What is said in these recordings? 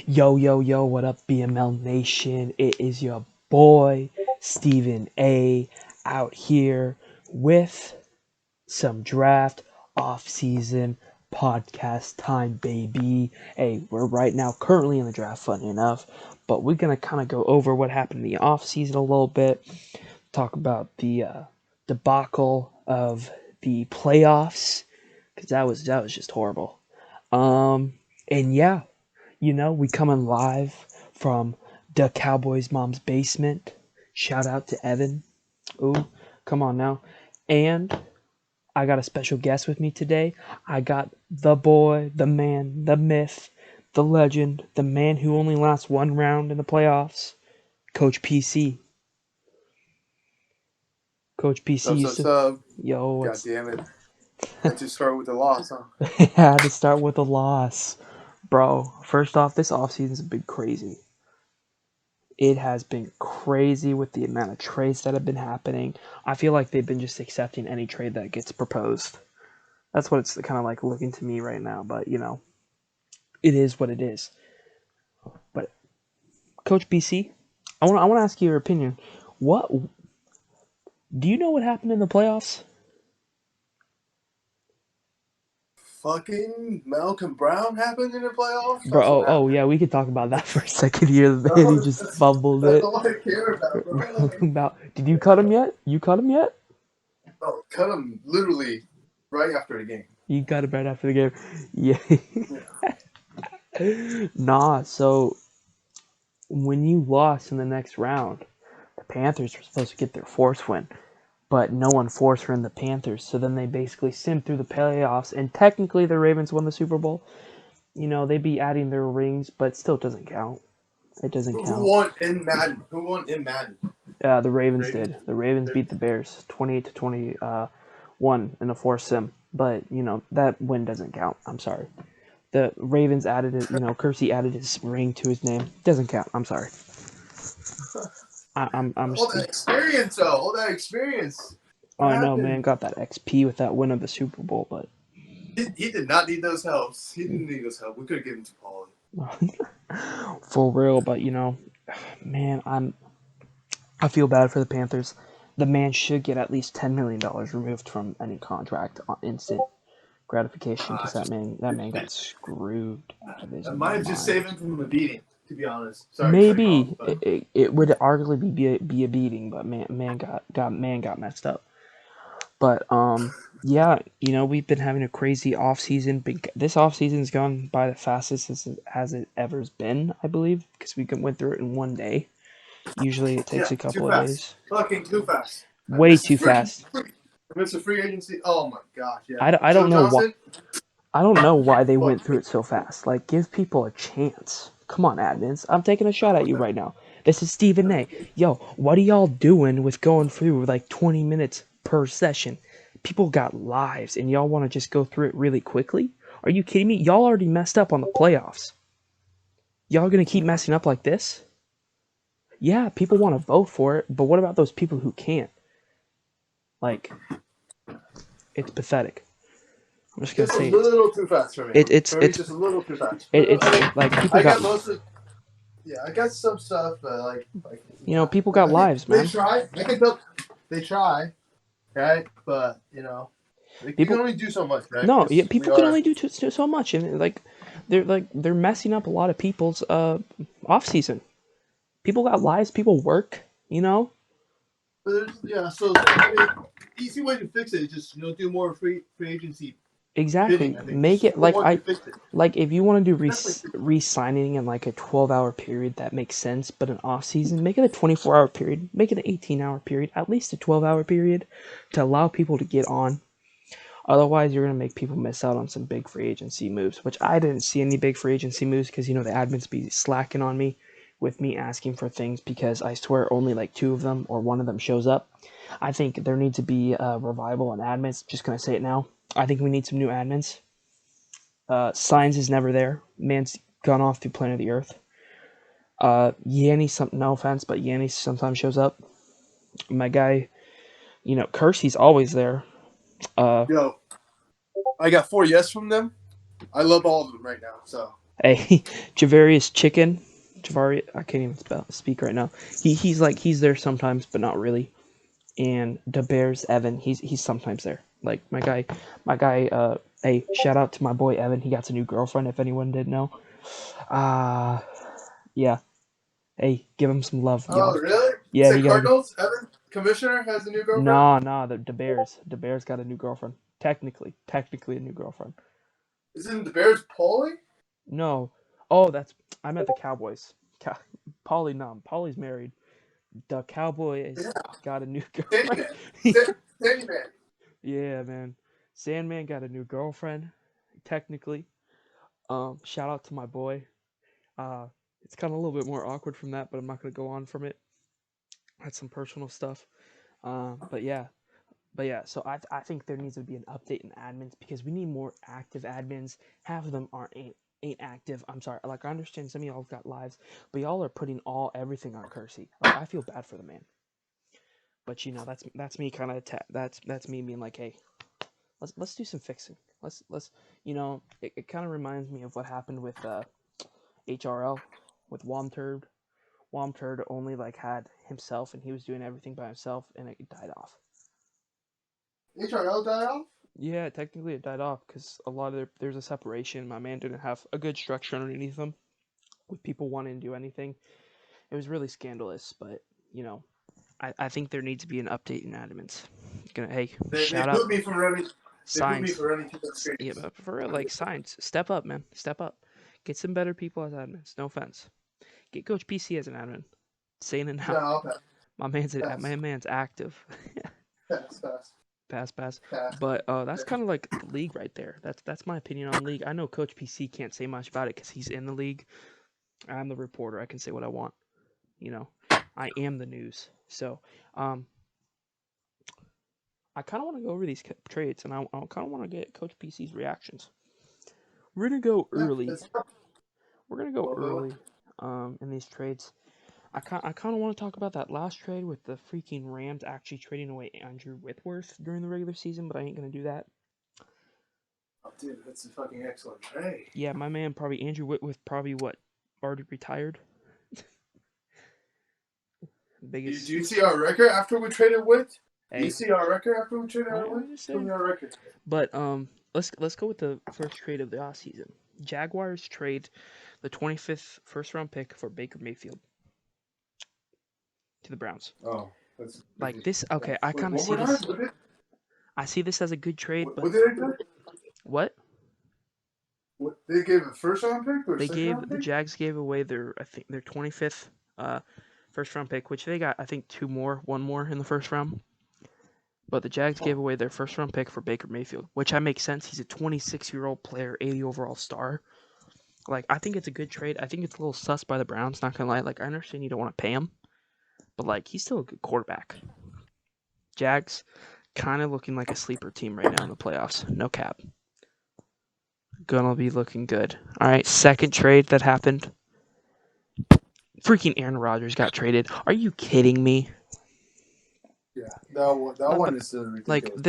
Yo, yo, yo, what up, BML Nation? It is your boy, Stephen A, out here with some draft off-season podcast time, baby. Hey, we're right now currently in the draft, funny enough, but we're going to kind of go over what happened in the off-season a little bit, talk about the debacle of the playoffs, because that was just horrible. And yeah, we coming live from the Cowboys' mom's basement. Shout out to Evan. Ooh, come on now. And I got a special guest with me today. I got the boy, the man, the myth, the legend, the man who only lasts one round in the playoffs, Coach PC. Coach PC used to. Sub. Yo, God what's. damn it. Had to start with the loss, huh? Had to start with a loss. Bro, first off, this offseason's been crazy. It has been crazy with the amount of trades that have been happening. I feel like they've been just accepting any trade that gets proposed. That's what it's kind of like looking to me right now, but it is what it is. But Coach BC, I want to ask you your opinion. What do you know what happened in the playoffs? Fucking Malcolm Brown happened in the playoffs? Bro, That's what oh happened. yeah, we could talk about that for a second here. He just fumbled That's it. all I care about, bro. Did you cut him yet? You cut him yet? Cut him literally right after the game. You got it right after the game. Yeah. Yeah. Nah, so when you lost in the next round, the Panthers were supposed to get their fourth win, but no one forced ran the Panthers, so then they basically simmed through the playoffs, and technically the Ravens won the Super Bowl. They'd be adding their rings, but still doesn't count. It doesn't Who count. won in Madden? Who won in Madden? The Ravens Ravens? did. The Ravens beat the Bears 28-21 in a forced sim, but that win doesn't count. I'm sorry. The Ravens added it. Kersey added his ring to his name. Doesn't count. I'm sorry. I'm All that experience, though. All that experience. Oh, What I know, man. happened? Got that XP with that win of the Super Bowl, but He did not need those helps. He didn't need those help. We could have given him to Paulie. for real. But man, I feel bad for the Panthers. The man should get at least $10 million removed from any contract on instant gratification because that man got screwed out of his I might have just mind. saved him from a beating, to be honest. Sorry to cut you off, Maybe but it would arguably be a beating, but man got messed up. But yeah, we've been having a crazy off season. This off season's gone by the fastest as it ever's been, I believe, because we went through it in one day. Usually it takes yeah, a too couple of fast. days. Fucking too fast. I Way missed too freaking fast. free. I missed the free agency. Oh my gosh, yeah. I don't Joe know why. Johnson. I don't know why they Fuck. went through it so fast. Like, give people a chance. Come on, admins. I'm taking a shot at you right now. This is Stephen A. Yo, what are y'all doing with going through like 20 minutes per session? People got lives, and y'all want to just go through it really quickly? Are you kidding me? Y'all already messed up on the playoffs. Y'all gonna keep messing up like this? Yeah, people want to vote for it, but what about those people who can't? Like, it's pathetic. I'm just gonna Just a say it. little too fast for me. It's Just a little too fast. it's I mean, like people I got got most of. Yeah, I got some stuff, but people got I think lives, they man. try. I can tell they try, right? But they can People only do so much, right? No, yeah, Because we people can are. only do so much, and they're messing up a lot of people's off season. People got lives, people work, Yeah, so I mean, easy way to fix it is just do more free agency bidding. Exactly. I think Make just it simple like one to fix it. if you want to do Definitely fix it. re-signing in like a 12-hour period, that makes sense. But an off season, make it a 24-hour period, make it an 18-hour period, at least a 12-hour period, to allow people to get on. Otherwise, you're going to make people miss out on some big free agency moves, which I didn't see any big free agency moves because, the admins be slacking on me with me asking for things because I swear only like two of them or one of them shows up. I think there needs to be a revival in admins. Just going to say it now. I think we need some new admins. Signs is never there. Man's gone off to planet of the Earth. Yanni, no offense, but Yanni sometimes shows up. My guy, Kersey's always there. Yo, I got 4 yes from them. I love all of them right now. So Hey, Javarius Chicken. Javari, I can't even speak right now. He's there sometimes, but not really. And the Bears Evan, he's sometimes there. Like my guy. Hey, shout out to my boy Evan. He got a new girlfriend. If anyone didn't know. Yeah. Hey, give him some love, Oh, y'all. really? You Yeah, he said got a Cardinals? Evan, commissioner, has a new girlfriend? nah. The Bears. The Bears got a new girlfriend. Technically a new girlfriend. Isn't the Bears polling? No. Oh, I meant the Cowboys. Polly, no. Polly's married. The Cowboys Yeah. got a new girlfriend. Sandman. Sandman. Yeah, man. Sandman got a new girlfriend. Technically. Shout out to my boy. Uh, it's kind of a little bit more awkward from that, but I'm not gonna go on from it. That's some personal stuff. But yeah, so I think there needs to be an update in admins because we need more active admins. Half of them ain't active. I'm sorry. Like I understand some of y'all got lives, but y'all are putting everything on Kersey. Like I feel bad for the man. But that's me kind of that's me being like, hey, let's do some fixing. Let's it kind of reminds me of what happened with HRL with Womturd. Womturd only like had himself and he was doing everything by himself and it died off. HRL died off? Yeah, technically it died off because a lot of there's a separation. My man didn't have a good structure underneath him with people wanting to do anything. It was really scandalous, but I think there needs to be an update in admins. Hey, They shout out put me for running. They put me signs. for running too much Yeah, trades. but for real, like signs. Step up, man. Step up. Get some better people as admins. No offense. Get Coach PC as an admin. Saying it No, now. I'll pass. My man's active. Pass. Pass. Pass. Pass. But that's kind of like the league right there. That's my opinion on the league. I know Coach PC can't say much about it because he's in the league. I'm the reporter. I can say what I want. I am the news. So, I kind of want to go over these trades, and I kind of want to get Coach PC's reactions. We're gonna go Yeah, early. it's We're gonna go well, early. In these trades. I kind of want to talk about that last trade with the freaking Rams actually trading away Andrew Whitworth during the regular season, but I ain't gonna do that. oh, dude, that's a fucking excellent trade. Yeah, my man probably Andrew Whitworth probably already retired. Do Biggest. you see our record after we traded with? Do you Hey, see our record after we traded with? I'm just Show saying. me our record. But let's go with the first trade of the offseason. Jaguars trade the 25th first round pick for Baker Mayfield to the Browns. Oh, that's Like ridiculous. this, okay, I Wait, kind of one see more time. this. I see this as a good trade, but What did I do? what What they gave a first round pick or a they second gave round the pick? Jags gave away their 25th first round pick, which they got I think one more in the first round. But the Jags gave away their first round pick for Baker Mayfield, which I make sense. He's a 26-year-old player, 80 overall star. Like I think it's a good trade. I think it's a little sus by the Browns. Not gonna lie. Like I understand you don't want to pay him, but like he's still a good quarterback. Jags kind of looking like a sleeper team right now in the playoffs. No cap. Gonna be looking good. All right, second trade that happened. Freaking Aaron Rodgers got traded. Are you kidding me? Yeah, that one is Like ridiculous.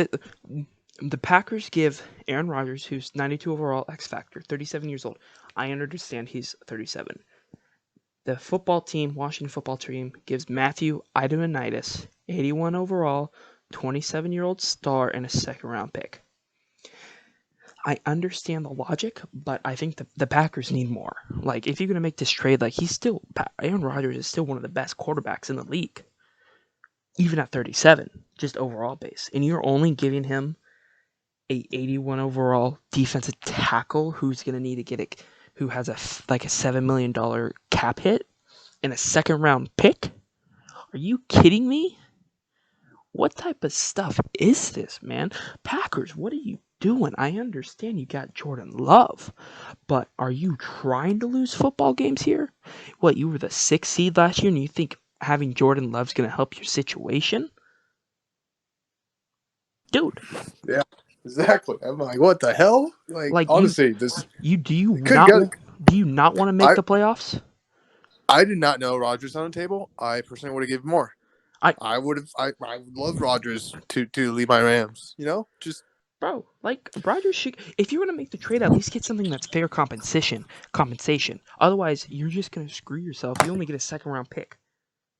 the Packers give Aaron Rodgers, who's 92 overall, X Factor, 37 years old. I understand he's 37. The football team, Washington football team, gives Matthew Idomenitis, 81 overall, 27-year-old star, and a second-round pick. I understand the logic, but I think the Packers need more. Like, if you're going to make this trade, like, Aaron Rodgers is still one of the best quarterbacks in the league, even at 37, just overall base. And you're only giving him a 81 overall defensive tackle who's going to need to get it, who has a $7 million cap hit and a second round pick? Are you kidding me? What type of stuff is this, man? Packers, what are you doing? I understand you got Jordan Love, but are you trying to lose football games here? What, you were the 6th seed last year and you think having Jordan Love's going to help your situation? Dude. Yeah, exactly. I'm like, what the hell? Like, Like honestly, this do you could get. not want to make I the playoffs? I did not know Rodgers on the table. I personally would have given more. I I would have. I would love Rodgers to lead my Rams. You know, just Bro, like Rodgers should. If you want to make the trade, at least get something that's fair compensation. Compensation. Otherwise, you're just gonna screw yourself. You only get a second round pick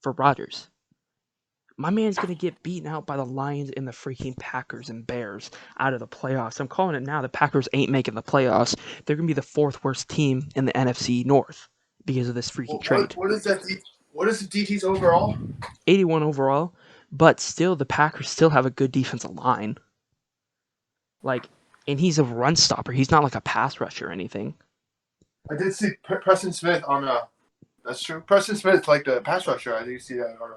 for Rodgers. My man's gonna get beaten out by the Lions and the freaking Packers and Bears out of the playoffs. I'm calling it now. The Packers ain't making the playoffs. They're gonna be the fourth worst team in the NFC North because of this freaking trade. What is that? What is the DT's overall? 81 overall, but still, the Packers still have a good defensive line. Like, and he's a run stopper. He's not like a pass rusher or anything. I did see Preston Smith on. That's true. Preston Smith, like the pass rusher. I did see that on.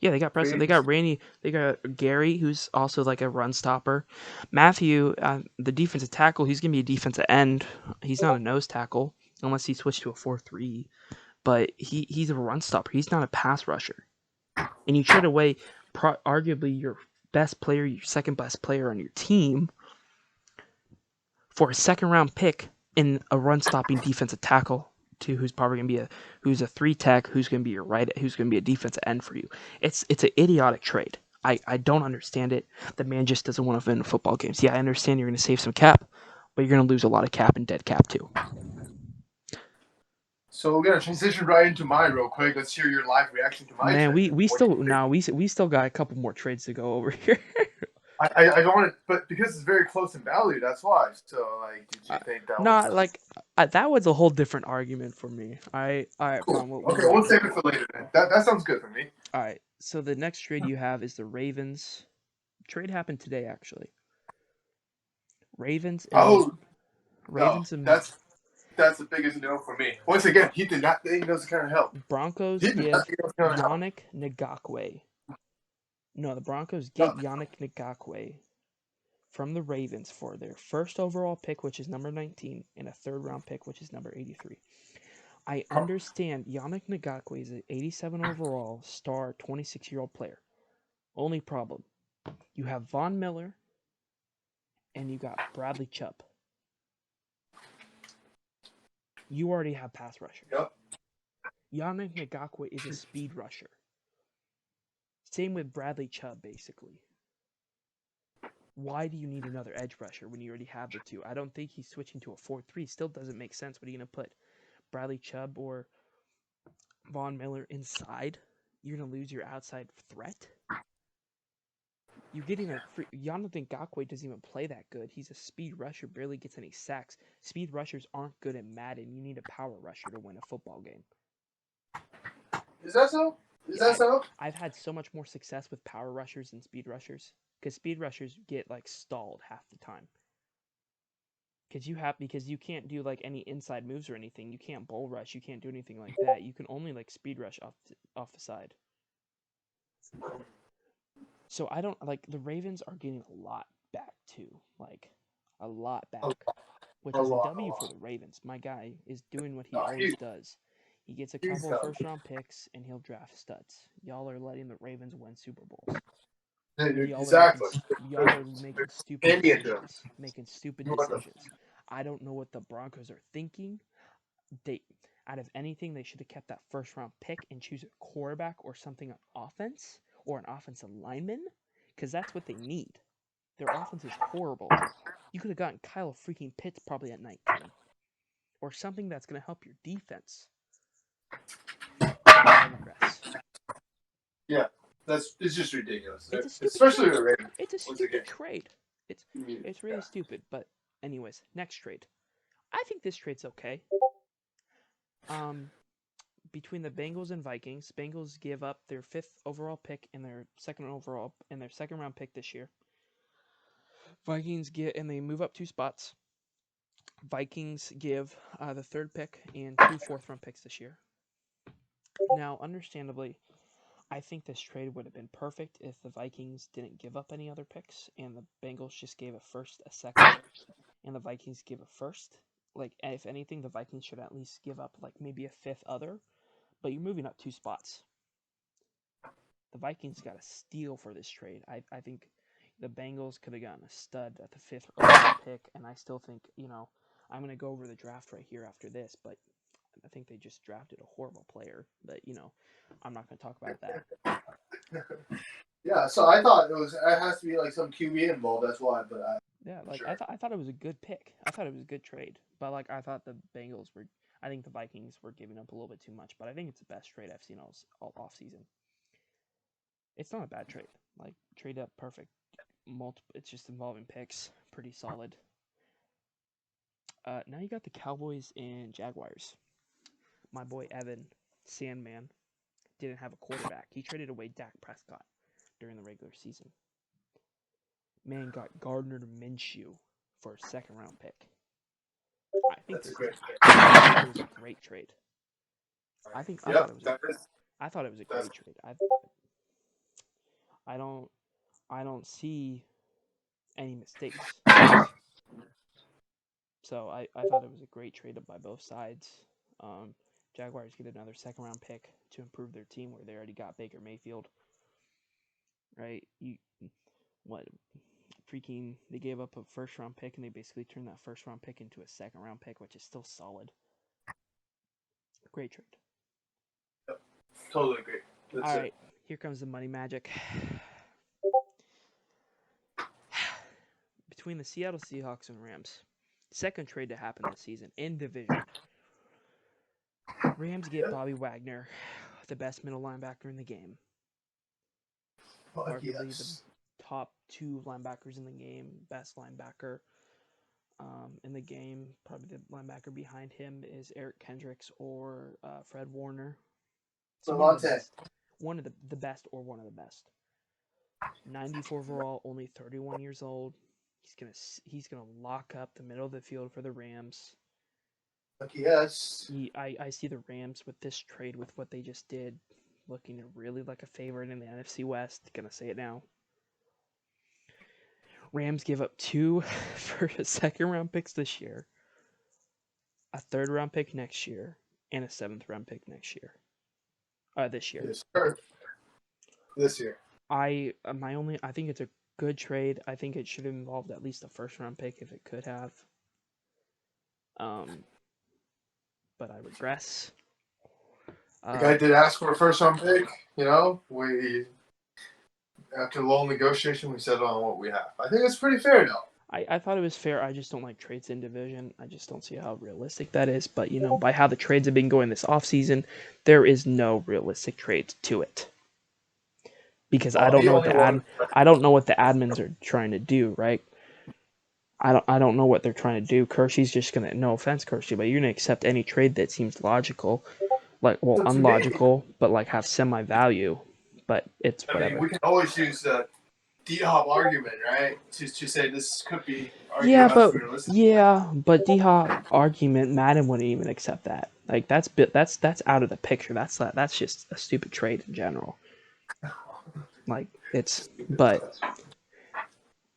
Yeah, they got Preston. They got Randy. They got Gary, who's also like a run stopper. Matthew, the defensive tackle, he's gonna be a defensive end. He's not a nose tackle unless he switched to a 4-3. But he's a run stopper. He's not a pass rusher. And you trade away arguably your best player, your second best player on your team for a second round pick in a run stopping defensive tackle to who's probably gonna be who's a 3 tech, who's gonna be your who's gonna be a defensive end for you. It's an idiotic trade. I don't understand it. The man just doesn't want to win football games. Yeah, I understand you're gonna save some cap, but you're gonna lose a lot of cap and dead cap too. So we're gonna transition right into mine real quick. Let's hear your live reaction to my Man, trade. we still got a couple more trades to go over here. I don't want to, but because it's very close in value, that's why. So, like, did you think that Not was like that was a whole different argument for me. All right, cool? Okay, we'll save it for later then. That sounds good for me. All right, so the next trade you have is the Ravens. Trade happened today, actually. Ravens and that's the biggest no for me. Once again, he did not think those kind of help. Broncos give Yannick Ngakoue. No, the Broncos get Yannick Ngakoue from the Ravens for their first overall pick, which is number 19, and a third round pick, which is number 83. I understand Yannick Ngakoue is an 87 overall star, 26-year-old player. Only problem, you have Von Miller and you got Bradley Chubb. You already have pass rushers. Yep. Yannick Ngakoue is a speed rusher. Same with Bradley Chubb, basically. Why do you need another edge rusher when you already have the two? I don't think he's switching to a 4-3. Still doesn't make sense. What are you going to put? Bradley Chubb or Von Miller inside? You're going to lose your outside threat? You're getting a free... Yannick Ngakoue doesn't even play that good. He's a speed rusher, barely gets any sacks. Speed rushers aren't good at Madden. You need a power rusher to win a football game. Is that so? I've had so much more success with power rushers than speed rushers. Because speed rushers get like stalled half the time. Because you can't do like any inside moves or anything. You can't bull rush. You can't do anything like that. You can only like speed rush off the side. So I don't like the Ravens are getting a lot back too, like a lot back, which is a W for the Ravens. My guy is doing what he always does. He gets a couple of first-round picks and he'll draft studs. Y'all are letting the Ravens win Super Bowls. Exactly. Y'all are making stupid decisions. I don't know what the Broncos are thinking. Out of anything, they should have kept that first-round pick and choose a quarterback or something on offense or an offensive lineman, because that's what they need. Their offense is horrible. You could have gotten Kyle freaking Pitts probably at 19, or something that's going to help your defense. I digress. Yeah, it's just ridiculous. Especially with the Ravens. It's a stupid trade. It's really stupid. But anyways, next trade. I think this trade's okay. Between the Bengals and Vikings, Bengals give up their 5th overall pick and their second round pick this year. Vikings they move up 2 spots. Vikings give the 3rd pick and 2 4th-round picks this year. Now, understandably, I think this trade would have been perfect if the Vikings didn't give up any other picks and the Bengals just gave a first, a second, and the Vikings give a first. Like, if anything, the Vikings should at least give up like maybe a 5th other, but you're moving up 2 spots. The Vikings got a steal for this trade. I think the Bengals could have gotten a stud at the 5th overall pick, and I still think, I'm going to go over the draft right here after this, but I think they just drafted a horrible player, but, I'm not going to talk about that. Yeah, so I thought it has to be like some QB involved, that's why, but Yeah, like Sure. I thought it was a good pick. I thought it was a good trade. But like I thought the Bengals were I think the Vikings were giving up a little bit too much, but I think it's the best trade I've seen all off season. It's not a bad trade. Like trade up perfect. Multiple it's just involving picks. Pretty solid. Now you got the Cowboys and Jaguars. My boy Evan Sandman didn't have a quarterback. He traded away Dak Prescott during the regular season. Man got Gardner Minshew for a second round pick. I think That's a this great. I thought it was a great trade. I thought Yep. it was That is. I thought it was a That's. great trade. I don't I don't see any mistakes. So I thought it was a great trade up by both sides. Jaguars get another second round pick to improve their team where they already got Baker Mayfield. Right? You what freaking they gave up a first round pick and they basically turned that first round pick into a second round pick, which is still solid. Great trade. Yep. Totally agree. All That's it. right, here comes the money magic. Between the Seattle Seahawks and Rams, second trade to happen this season in division. Rams get Yep. Bobby Wagner, the best middle linebacker in the game. Fuck Arguably the yes. top two linebackers in the game, best linebacker in the game. Probably the linebacker behind him is Eric Kendricks or Fred Warner. So one of the Levante. best, the best or one of the best. 94 overall, only 31 years old. He's gonna lock up the middle of the field for the Rams. Fuck yes. I see the Rams with this trade with what they just did, looking really like a favorite in the NFC West. Gonna say it now. Rams give up two for second round picks this year, a third round pick next year, and a seventh round pick next year. This year. Yes, sir. This year. I think it's a good trade. I think it should have involved at least a first round pick if it could have. But I regress. The guy did ask for a first round pick. You know, we after long negotiation, we settled on what we have. I think it's pretty fair, though. I thought it was fair. I just don't like trades in division. I just don't see how realistic that is. But by how the trades have been going this offseason, there is no realistic trade to it. Because Well, he only wanted. I don't know what the admins are trying to do, right? I don't know what they're trying to do. Kershey's just gonna, no offense, Kershey, but you're gonna accept any trade that seems logical, So to me, unlogical, but like have semi value. But it's I mean, whatever. we can always use the D-Hop argument, right? To say this could be Yeah, argued as realistic. but D Hop argument, Madden wouldn't even accept that. Like that's out of the picture. That's just a stupid trade in general. Like it's but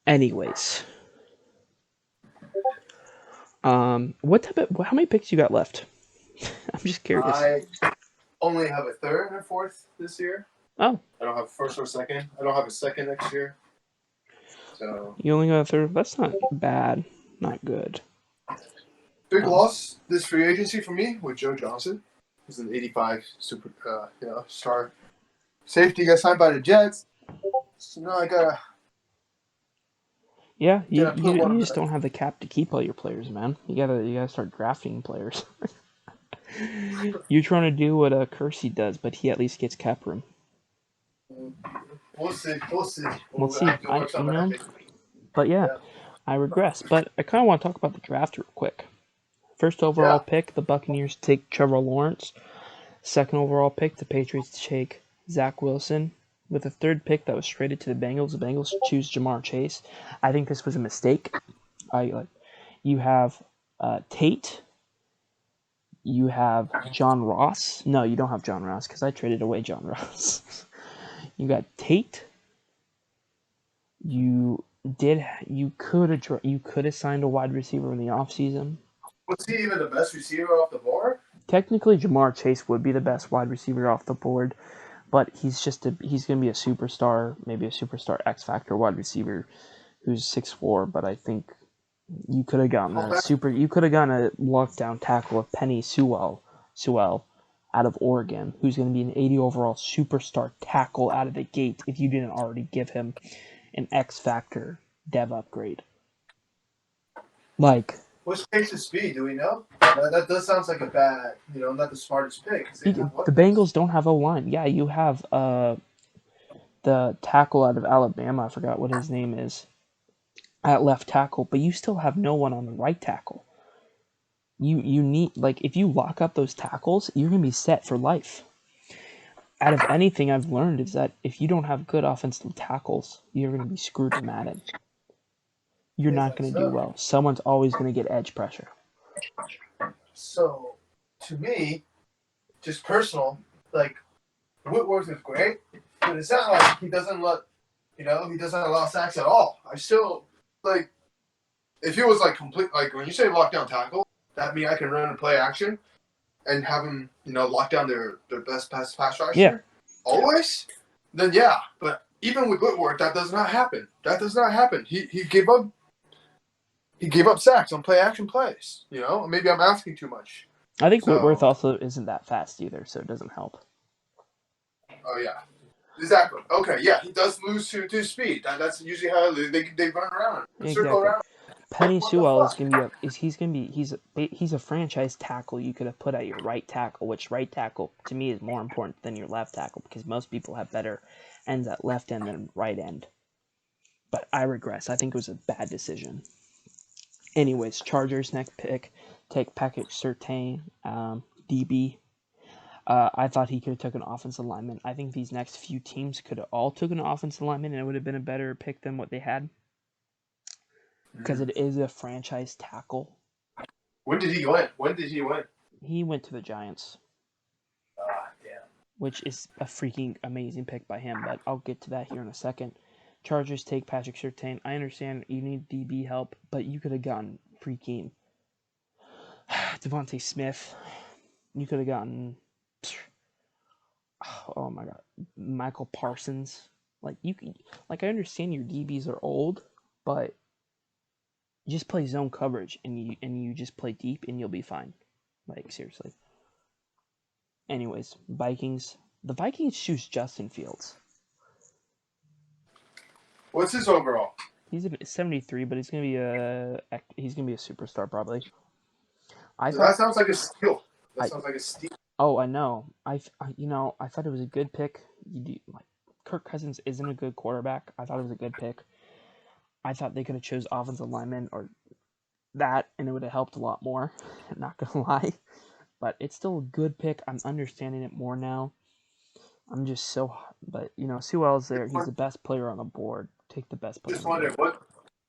anyways. What type of how many picks you got left? I'm just curious. I only have a third and a fourth this year. Oh, I don't have first or second. I don't have a second next year. So you only got a third. That's not bad. Not good. big loss this free agency for me with Joe Johnson. He's an 85 super, star safety. Got signed by the Jets. So now I gotta Yeah, put one you of just the. don't have the cap to keep all your players, man. You gotta start drafting players. You're trying to do what Kersey does, but he at least gets cap room. We'll see. We'll see. Let's We'll see. have to work some magic. But yeah, Yeah. I regress. But I kind of want to talk about the draft real quick. First overall Yeah. pick, the Buccaneers take Trevor Lawrence. Second overall pick, the Patriots take Zach Wilson. With a third pick that was traded to the Bengals choose Jamar Chase. I think this was a mistake. You have Tate. You have John Ross. No, you don't have John Ross because I traded away John Ross. You got Tate. You could have signed a wide receiver in the offseason. Was he even the best receiver off the board? Technically, Jamar Chase would be the best wide receiver off the board, but he's going to be a superstar, maybe a superstar X factor wide receiver who's 6'4". But I think you could have gotten a lockdown tackle of Penny Sewell out of Oregon, who's going to be an 80 overall superstar tackle out of the gate if you didn't already give him an X factor dev upgrade. Like, Which takes his speed? Do we know? That does sounds like a bad, not the smartest pick because they have the weapons. Bengals don't have a line. Yeah, you have the tackle out of Alabama. I forgot what his name is at left tackle, but you still have no one on the right tackle. You need, like, if you lock up those tackles, you're gonna be set for life. Out of anything I've learned is that if you don't have good offensive tackles, you're gonna be screwed in Madden. You're Is not that gonna do so? well. Someone's always gonna get edge pressure. So, to me, just personal, like Whitworth is great, but it's not like he doesn't he doesn't allow sacks at all. I still like if he was like complete, like when you say lockdown tackle, that means I can run and play action and have him, lock down their best pass Yeah, rusher always. Then yeah, but even with Whitworth, that does not happen. That does not happen. He gave up sacks on play action plays. Maybe I'm asking too much. I think Whitworth So, also isn't that fast either, so it doesn't help. oh yeah, exactly. Okay, yeah, he does lose to speed. That's usually how they run around, circle Exactly. around. Penny What the Sewell is fuck? gonna be he's a franchise tackle you could have put at your right tackle, which right tackle to me is more important than your left tackle because most people have better ends at left end than right end. But I regress. I think it was a bad decision. Anyways, Chargers next pick take Patrick Surtain, DB. I thought he could have took an offensive lineman. I think these next few teams could have all took an offensive lineman, and it would have been a better pick than what they had because it is a franchise tackle. When did he win? When did he win? He went to the Giants, Ah, damn. which is a freaking amazing pick by him, but I'll get to that here in a second. Chargers take Patrick Surtain. I understand you need DB help, but you could have gotten freaking Devontae Smith. You could have gotten, oh my god, Michael Parsons. Like you can, like I understand your DBs are old, but you just play zone coverage and you just play deep and you'll be fine. Like seriously. Anyways, Vikings. The Vikings choose Justin Fields. What's his overall? He's 73, but he's gonna be a superstar probably. I That thought sounds like a steal. That I sounds like a steal. oh I know I thought it was a good pick. Like Kirk Cousins isn't a good quarterback. I thought it was a good pick. I thought they could have chose offensive lineman or that, and it would have helped a lot more. Not gonna lie, but it's still a good pick. I'm understanding it more now. I'm just so, but Sewell's there. He's the best player on the board. Take the best player on Just the wondering board.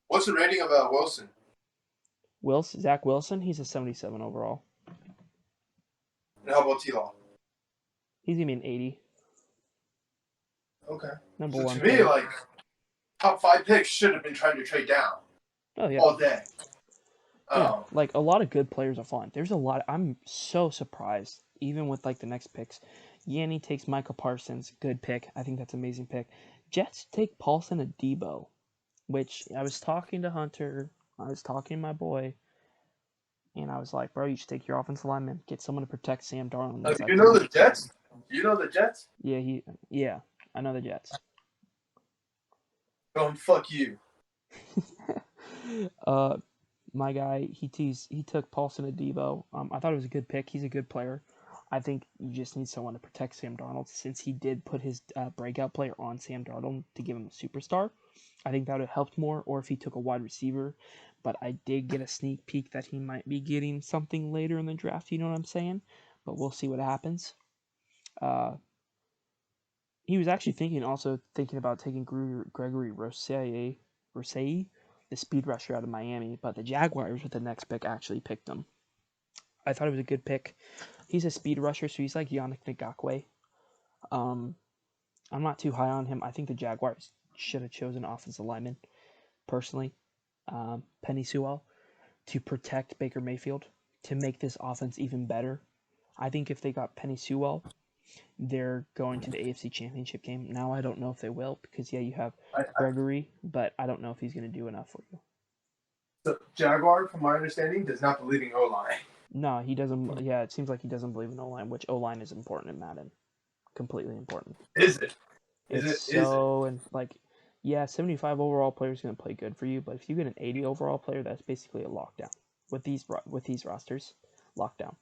what's the rating of Wilson? Zach Wilson. He's a 77 overall. And how about T-Law? He's gonna be an 80. Okay. Number So one to me, pick. like top 5 picks should have been trying to trade down Oh yeah, all day. yeah. Um, Like a lot of good players are fine. There's a lot. I'm so surprised. Even with like the next picks, Yanni takes Michael Parsons. Good pick. I think that's an amazing pick. Jets take Paulson Adebo, which I was talking to Hunter. I was talking to my boy, and I was like, bro, you should take your offensive lineman. Get someone to protect Sam Darnold. He's do like, you dude, know the Jets? Do you know the Jets? yeah, yeah, I know the Jets. Fuck you. uh, my guy, he took Paulson Adebo. I thought it was a good pick. He's a good player. I think you just need someone to protect Sam Darnold since he did put his breakout player on Sam Darnold to give him a superstar. I think that would have helped more, or if he took a wide receiver. But I did get a sneak peek that he might be getting something later in the draft. You know what I'm saying? But we'll see what happens. Uh, he was actually thinking about taking Gregory Rousseau, the speed rusher out of Miami, but the Jaguars with the next pick actually picked him. I thought it was a good pick. He's a speed rusher, so he's like Yannick Ngakoue. Um, I'm not too high on him. I think the Jaguars should have chosen offensive lineman, personally. Penny Sewell to protect Baker Mayfield to make this offense even better. I think if they got Penny Sewell, they're going to the AFC Championship game. Now I don't know if they will because yeah, you have Gregory, but I don't know if he's going to do enough for you. The Jaguar, from my understanding, does not believe in O-line. No, he doesn't. Yeah, it seems like he doesn't believe in O line, which O line is important in Madden, completely important. Is it? Is It's it? Is it? so and like Yeah, 75 overall player is going to play good for you, but if you get an 80 overall player, that's basically a lockdown with these rosters. Lockdown.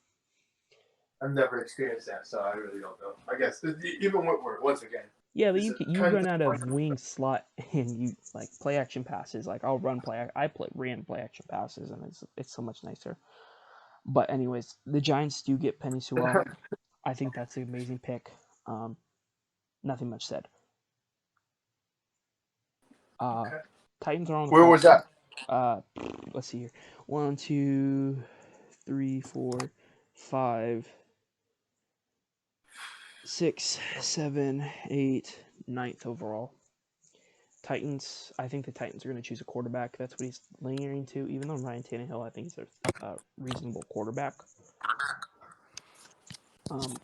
I've never experienced that, so I really don't know. I guess even Whitworth, once again, Yeah, but is a you kind run out of of wing slot and you like play action passes. Like I'll ran play action passes and it's so much nicer. But anyways, the Giants do get Penny Sewell. I think that's an amazing pick. Nothing much said. okay. Titans are on the Where clock. was that? Let's see here. 1, 2, 3, 4, 5, 6, 7, 8, 9th overall. Titans. I think the Titans are going to choose a quarterback. That's what he's leaning to. Even though Ryan Tannehill, I think he's a reasonable quarterback.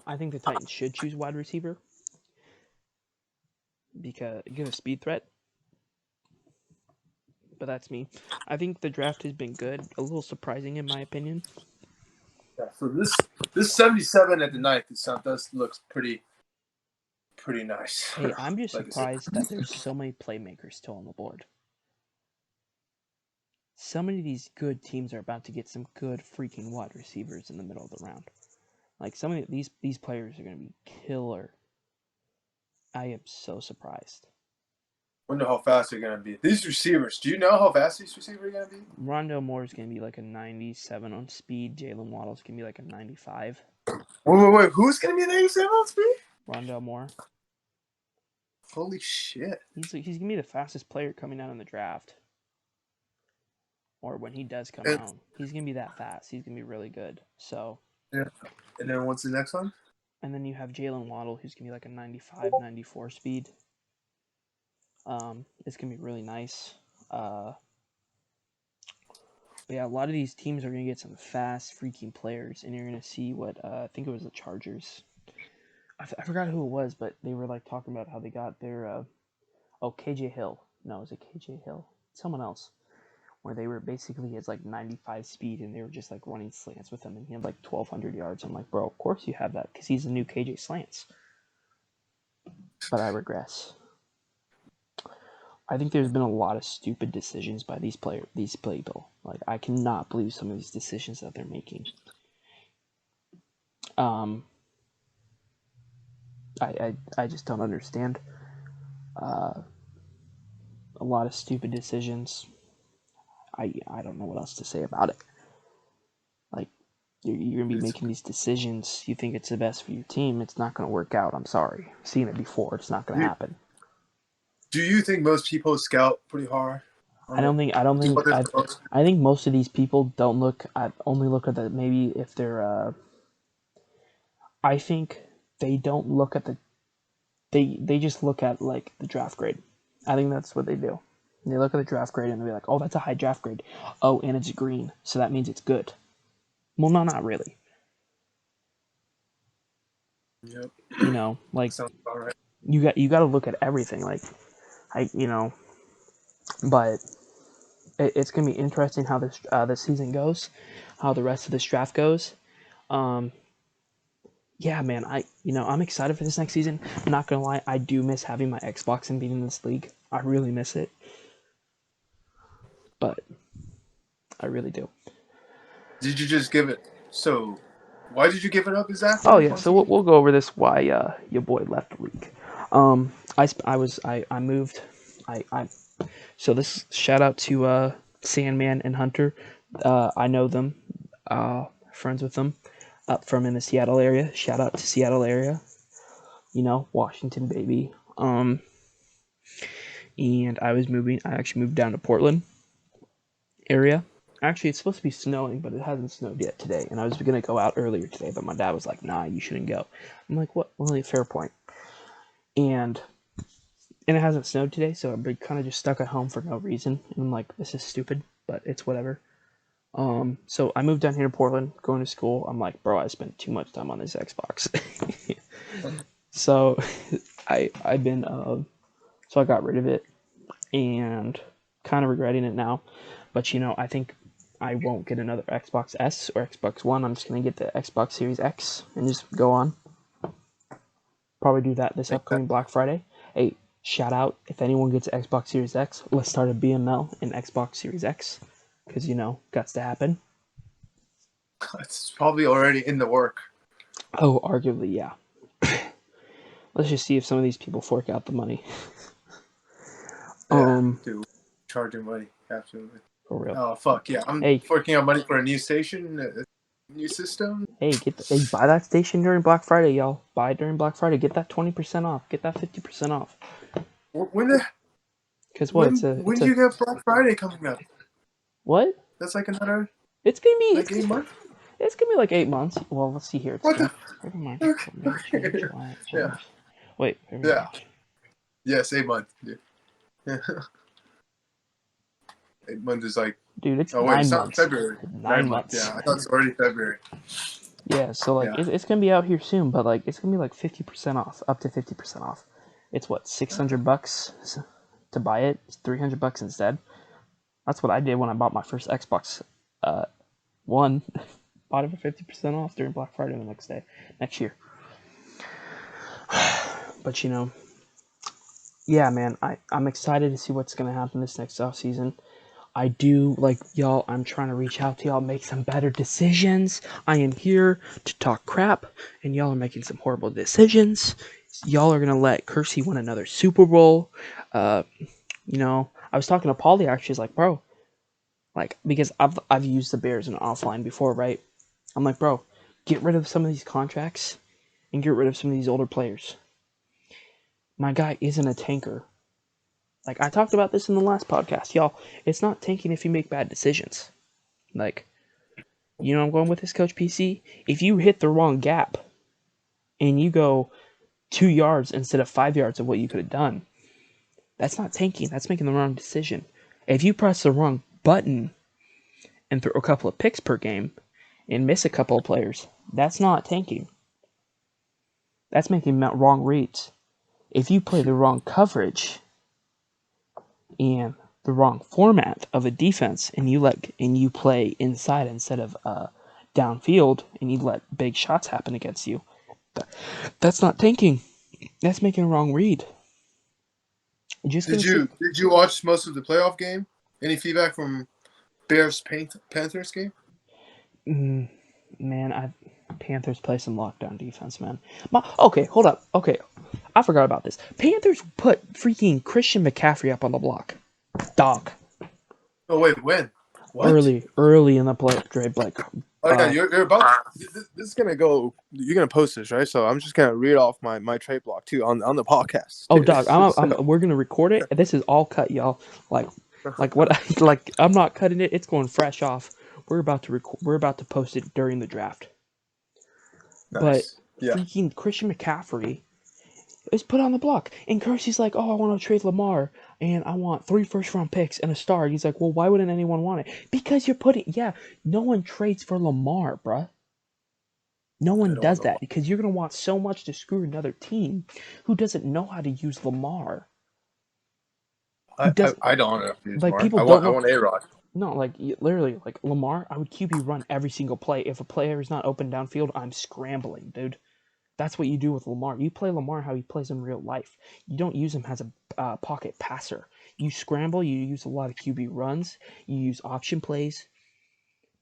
I think the Titans should choose wide receiver because get a speed threat. But that's me. I think the draft has been good. A little surprising in my opinion. Yeah, so this 77 at the 9th, it does looks pretty nice. Hey, I'm just like surprised that there's so many playmakers still on the board. So many of these good teams are about to get some good freaking wide receivers in the middle of the round. Like some of these players are going to be killer. I am so surprised. Wonder how fast they're gonna be. These receivers, do you know how fast these receivers are gonna be? Rondell Moore is going to be like a 97 on speed. Jalen Waddle's going to be like a 95. Wait. Who's gonna be an 87 on speed? Rondell Moore. Holy shit. He's going to be the fastest player coming out in the draft. Or when he does come And, out, he's going to be that fast. He's going to be really good. So. yeah. And then what's the next one? And then you have Jalen Waddle, who's going to be like a 95, 94 speed. It's going to be really nice. Yeah, a lot of these teams are going to get some fast freaking players, and you're going to see what I think it was the Chargers. I forgot who it was, but they were like talking about how they got their KJ Hill. No, was it KJ Hill? Someone else. Where they were basically his like 95 speed, and they were just like running slants with him, and he had like 1,200 yards. I'm like, bro, of course you have that because he's the new KJ Slants. But I regress. I think there's been a lot of stupid decisions by these people. Like I cannot believe some of these decisions that they're making. I just don't understand. A lot of stupid decisions. I don't know what else to say about it. Like you're gonna be making these decisions. You think it's the best for your team. It's not gonna work out. I'm sorry. I've seen it before. It's not gonna happen. Do you think most people scout pretty hard? I think most of these people don't look at only look at the maybe if they're I think they don't look at they just look at like the draft grade. I think that's what they do. They look at the draft grade and they'll be like, "Oh, that's a high draft grade. Oh, and it's green, so that means it's good." Well, no, not really. Yep. You know, like Sounds about right. you got to look at everything. Like but it's gonna be interesting how this season goes, how the rest of this draft goes. Yeah, man, I'm excited for this next season. I'm not gonna lie, I do miss having my Xbox and being in this league. I really miss it, but I really do. Did you just give it? So, why did you give it up exactly? Oh yeah, so we'll go over this why your boy left the league. I moved. I so this shout out to Sandman and Hunter. I know them, friends with them, from in the Seattle area. Shout out to Seattle area. Washington baby. And I actually moved down to Portland area. Actually, it's supposed to be snowing, but it hasn't snowed yet today. And I was gonna go out earlier today, but my dad was like, "Nah, you shouldn't go." I'm like, "What?" Well, fair point. And it hasn't snowed today, so I've been kind of just stuck at home for no reason. And I'm like, "This is stupid," but it's whatever. So I moved down here to Portland, going to school. I'm like, "Bro, I spent too much time on this Xbox." So I've been so I got rid of it and kind of regretting it now. But I think I won't get another Xbox S or Xbox One. I'm just gonna get the Xbox Series X and just go on. Probably do that this upcoming Black Friday. Hey, shout out if anyone gets Xbox Series X, let's start a BML in Xbox Series X, because guts to happen. It's probably already in the work. Oh, arguably, yeah. Let's just see if some of these people fork out the money. Dude, charging money, absolutely. For real. Oh fuck yeah! I'm forking out money for a new station, a new system. Hey, buy that station during Black Friday, y'all. Buy it during Black Friday. Get that 20% off. Get that 50% off. When do you get Black Friday coming up? What? That's like another. It's gonna be like 8 months. It's gonna be like 8 months. Well, let's see here. It's What the? March, Okay. July. Yeah. Wait. Yeah. Yes, 8 months. Yeah. 8 months is like. Dude, it's 9 months. It's not February. 9 months. Yeah, I thought it's already February. Yeah, so it's gonna be out here soon, but it's gonna be like 50% off, up to 50% off. It's what, $600 to buy it? It's $300 instead. That's what I did when I bought my first Xbox One. Bought it for 50% off during Black Friday the next year. But yeah, man, I'm excited to see what's gonna happen this next off season. I do, y'all, I'm trying to reach out to y'all, make some better decisions. I am here to talk crap, and y'all are making some horrible decisions. Y'all are going to let Kersey win another Super Bowl. I was talking to Paulie, actually. She's like, bro, because I've used the Bears in offline before, right? I'm like, bro, get rid of some of these contracts and get rid of some of these older players. My guy isn't a tanker. I talked about this in the last podcast. Y'all, it's not tanking if you make bad decisions. I'm going with this, Coach PC? If you hit the wrong gap and you go 2 yards instead of 5 yards of what you could have done, that's not tanking. That's making the wrong decision. If you press the wrong button and throw a couple of picks per game and miss a couple of players, that's not tanking. That's making wrong reads. If you play the wrong coverage and the wrong format of a defense and you play inside instead of downfield and you let big shots happen against you, that's not tanking. That's making a wrong read. Did you watch most of the playoff game? Any feedback from Bears Panthers game? Man, Panthers play some lockdown defense, man. Okay, hold up. Okay, I forgot about this. Panthers put freaking Christian McCaffrey up on the block. Dog. Oh wait, when? What? Early in the play, Dre Blake. Oh yeah, you're about. This is gonna go. You're gonna post this, right? So I'm just gonna read off my trade block too on the podcast. Oh, dog, we're gonna record it. This is all cut, y'all. I'm not cutting it. It's going fresh off. We're about to post it during the draft. Nice. But freaking Christian McCaffrey is put on the block, and Kersey's like, "Oh, I want to trade Lamar, and I want 3 first-round picks and a star." And he's like, "Well, why wouldn't anyone want it?" Because no one trades for Lamar, bruh. No one does that because you're gonna want so much to screw another team who doesn't know how to use Lamar. I don't know. People don't know. I want A-Rod. No, literally, Lamar, I would QB run every single play. If a player is not open downfield, I'm scrambling, dude. That's what you do with Lamar. You play Lamar how he plays in real life. You don't use him as a pocket passer. You scramble, you use a lot of QB runs, you use option plays.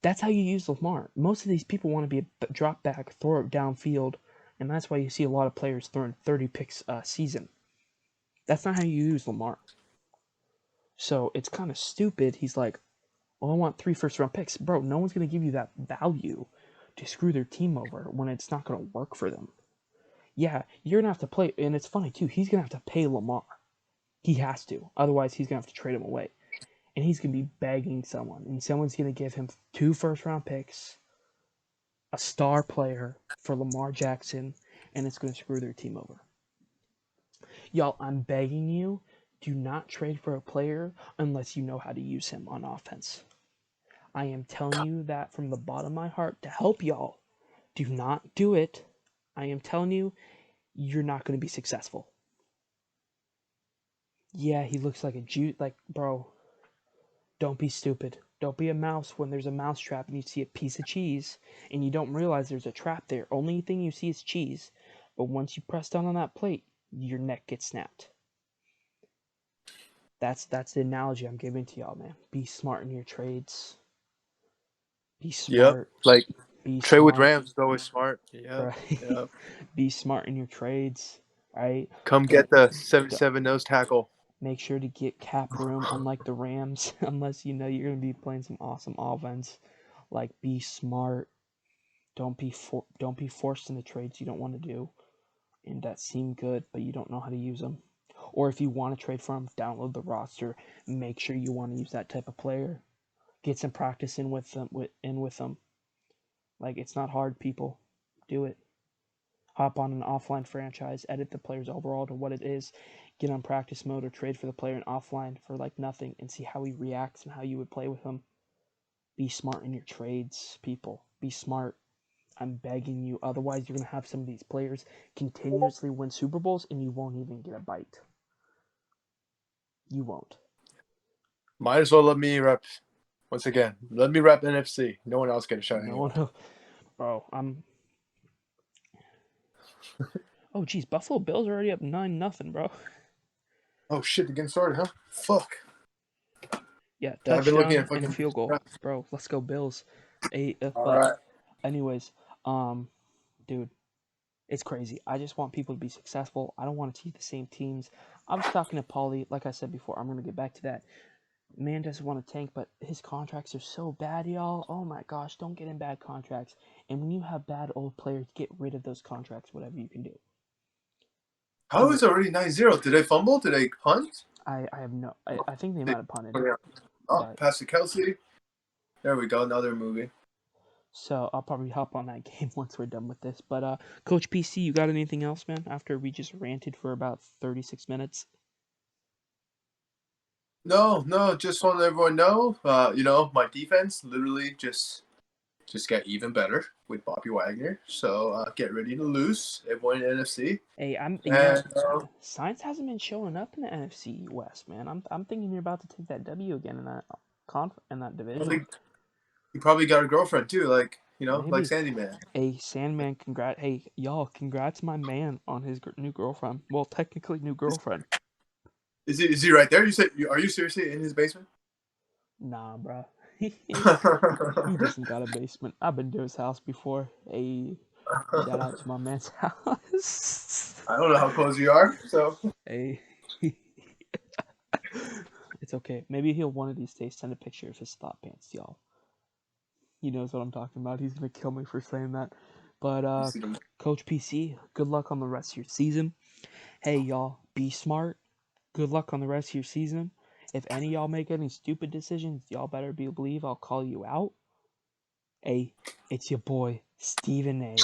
That's how you use Lamar. Most of these people want to be a drop back, throw it downfield, and that's why you see a lot of players throwing 30 picks a season. That's not how you use Lamar. So it's kind of stupid. He's like, "Oh, I want 3 first-round picks." Bro, no one's going to give you that value to screw their team over when it's not going to work for them. Yeah, you're going to have to play, and it's funny too, he's going to have to pay Lamar. He has to. Otherwise, he's going to have to trade him away. And he's going to be begging someone, and someone's going to give him 2 first-round picks, a star player for Lamar Jackson, and it's going to screw their team over. Y'all, I'm begging you, do not trade for a player unless you know how to use him on offense. I am telling you that from the bottom of my heart to help y'all. Do not do it. I am telling you, you're not going to be successful. Yeah, he looks like a bro, don't be stupid. Don't be a mouse when there's a mouse trap and you see a piece of cheese and you don't realize there's a trap there. Only thing you see is cheese. But once you press down on that plate, your neck gets snapped. That's the analogy I'm giving to y'all, man. Be smart in your trades. Be Yep. smart. Like Be trade with smart. Rams is always smart. Yep. Right? Yep. Be smart in your trades. Right? Come Don't, get the don't 77 nose tackle. make sure to get cap room. Unlike the Rams, unless you know you're gonna be playing some awesome offense. Like be smart. Don't be forced into trades you don't want to do and that seem good, but you don't know how to use them. Or if you want to trade for them, download the roster. Make sure you want to use that type of player. Get some practice in with them. Like it's not hard, people. Do it. Hop on an offline franchise, edit the player's overall to what it is, get on practice mode, or trade for the player in offline for like nothing and see how he reacts and how you would play with him. Be smart in your trades, people. Be smart. I'm begging you. Otherwise, you're going to have some of these players continuously win Super Bowls and you won't even get a bite. You won't. Might as well let me rep. Once again, let me rep NFC. No one else get a shot No anyway. one. Bro, Oh, geez. Buffalo Bills are already up 9-0, bro. Oh shit, they're getting started, huh? Fuck. Yeah, I've been looking at touchdown and fucking. field goal. Bro, let's go Bills. All But, right. anyways, dude, it's crazy. I just want people to be successful. I don't want to see the same teams. I was talking to Paulie, like I said before. I'm going to get back to that. Man doesn't want to tank, but his contracts are so bad, y'all. Oh my gosh, don't get in bad contracts. And when you have bad old players, get rid of those contracts, whatever you can do. How is it already 9-0? Did they fumble? Did they punt? I have no. I think they might have punted, Oh, but pass to Kelsey. There we go. Another movie. so I'll probably hop on that game once we're done with this. But Coach PC, you got anything else, man? After we just ranted for about 36 minutes. No. Just want to let everyone know. My defense literally just get even better with Bobby Wagner. So get ready to lose. Everyone in NFC. Hey, And Science hasn't been showing up in the NFC West, man. I'm thinking you're about to take that W again in that in that division. you probably got a girlfriend too, like like Maybe. Sandyman. Hey, Sandman, Hey, y'all, congrats my man on his new girlfriend. Well, technically new girlfriend. Is he right there? You said, are you seriously in his basement? Nah, bro. He doesn't got a basement. I've been to his house before. Hey, shout out to my man's house. I don't know how close you are, so Hey. It's okay. Maybe he'll one of these days send a picture of his thought pants, y'all. He knows what I'm talking about. He's gonna kill me for saying that. But Coach PC, good luck on the rest of your season. Hey y'all, be smart. Good luck on the rest of your season. If any of y'all make any stupid decisions, y'all better believe I'll call you out. Hey, it's your boy Stephen A.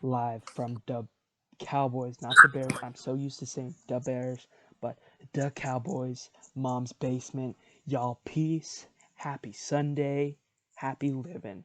Live from the Cowboys, not the Bears. I'm so used to saying the Bears, but the Cowboys, Mom's basement. Y'all peace. Happy Sunday. Happy living.